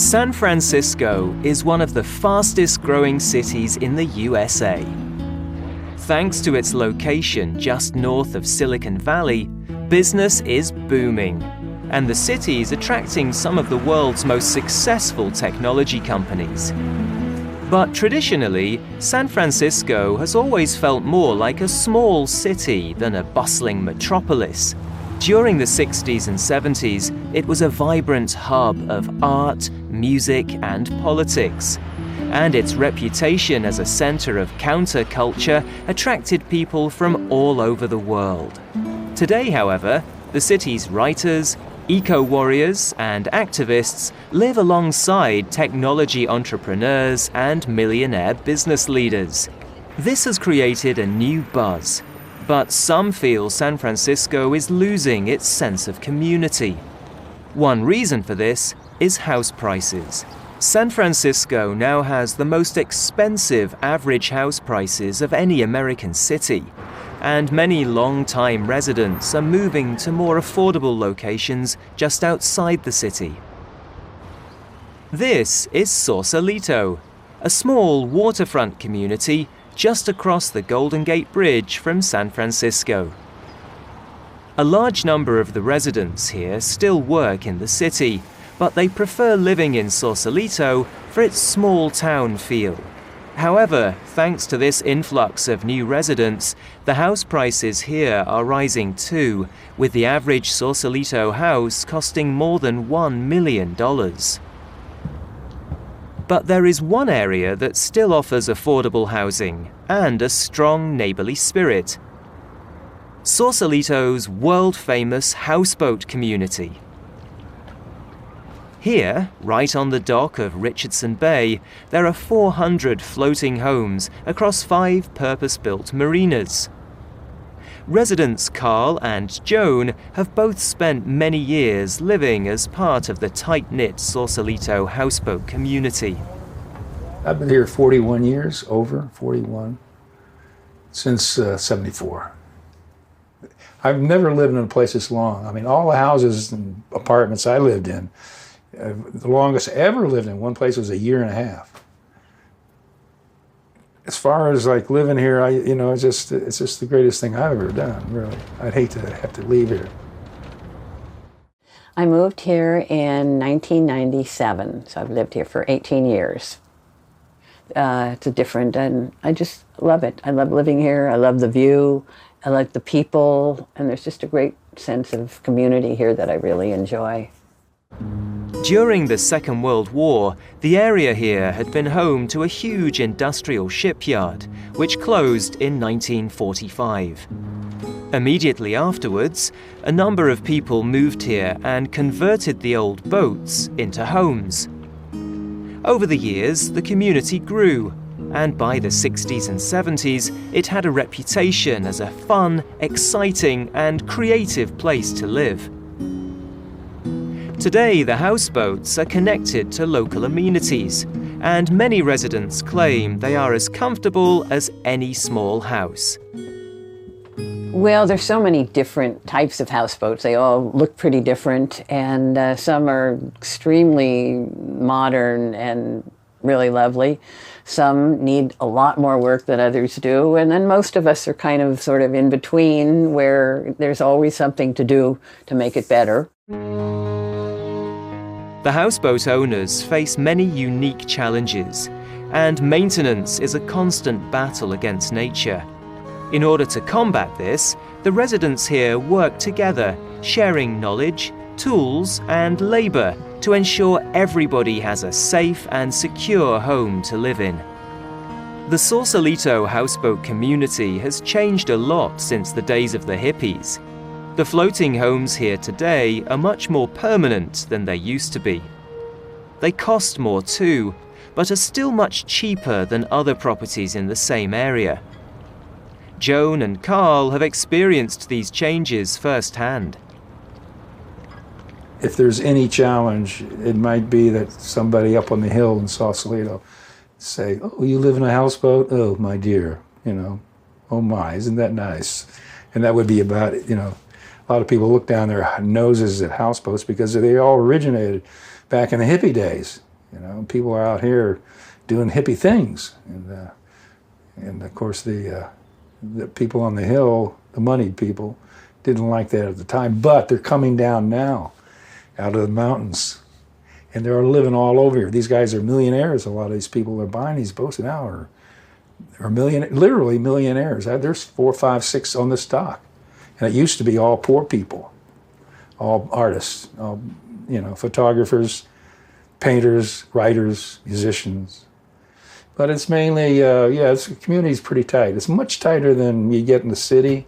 San Francisco is one of the fastest growing cities in the USA. Thanks to its location just north of Silicon Valley, business is booming, and the city is attracting some of the world's most successful technology companies. But traditionally, San Francisco has always felt more like a small city than a bustling metropolis. During the 60s and 70s, it was a vibrant hub of art, music, and politics. And its reputation as a center of counterculture attracted people from all over the world. Today, however, the city's writers, eco-warriors, and activists live alongside technology entrepreneurs and millionaire business leaders. This has created a new buzz. But some feel San Francisco is losing its sense of community. One reason for this is house prices. San Francisco now has the most expensive average house prices of any American city, and many long-time residents are moving to more affordable locations just outside the city. This is Sausalito, a small waterfront community just across the Golden Gate Bridge from San Francisco. A large number of the residents here still work in the city, but they prefer living in Sausalito for its small town feel. However, thanks to this influx of new residents, the house prices here are rising too, with the average Sausalito house costing more than $1 million. But there is one area that still offers affordable housing and a strong neighborly spirit: Sausalito's world-famous houseboat community. Here, right on the dock of Richardson Bay, there are 400 floating homes across 5 purpose-built marinas. Residents Carl and Joan have both spent many years living as part of the tight-knit Sausalito houseboat community. I've been here 41 years, over 41, since 74. I've never lived in a place this long. I mean, all the houses and apartments I lived in, the longest I ever lived in one place was a year and a half. As far as like living here, it's just the greatest thing I've ever done, really. I'd hate to have to leave here. I moved here in 1997, so I've lived here for 18 years. It's different, and I just love it. I love living here. I love the view. I like the people, and there's just a great sense of community here that I really enjoy. During the Second World War, the area here had been home to a huge industrial shipyard, which closed in 1945. Immediately afterwards, a number of people moved here and converted the old boats into homes. Over the years, the community grew, and by the 60s and 70s, it had a reputation as a fun, exciting, and creative place to live. Today, the houseboats are connected to local amenities, and many residents claim they are as comfortable as any small house. Well, there's so many different types of houseboats. They all look pretty different, and some are extremely modern and really lovely. Some need a lot more work than others do, and then most of us are kind of sort of in between, where there's always something to do to make it better. The houseboat owners face many unique challenges, and maintenance is a constant battle against nature. In order to combat this, the residents here work together, sharing knowledge, tools, and labor to ensure everybody has a safe and secure home to live in. The Sausalito houseboat community has changed a lot since the days of the hippies. The floating homes here today are much more permanent than they used to be. They cost more too, but are still much cheaper than other properties in the same area. Joan and Carl have experienced these changes firsthand. If there's any challenge, it might be that somebody up on the hill in Sausalito say, "Oh, you live in a houseboat? Oh, my dear, oh my, isn't that nice?" And that would be about it, A lot of people look down their noses at houseboats because they all originated back in the hippie days. You know, people are out here doing hippie things, and of course the people on the hill, the moneyed people, didn't like that at the time. But they're coming down now, out of the mountains, and they're living all over here. These guys are millionaires. A lot of these people that are buying these boats now are literally millionaires. There's 4, 5, 6 on the stock, and it used to be all poor people, all artists, all, you know, photographers, painters, writers, musicians. But it's mainly, the community's pretty tight. It's much tighter than you get in the city,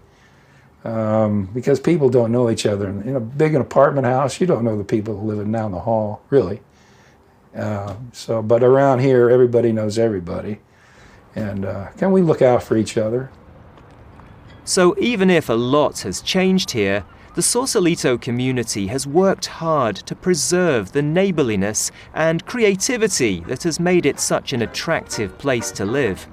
because people don't know each other. In a big apartment house, you don't know the people living down the hall, really. But around here, everybody knows everybody. And can we look out for each other? So even if a lot has changed here, the Sausalito community has worked hard to preserve the neighborliness and creativity that has made it such an attractive place to live.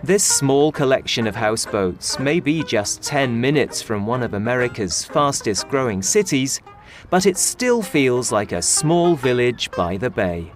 This small collection of houseboats may be just 10 minutes from one of America's fastest growing cities, but it still feels like a small village by the bay.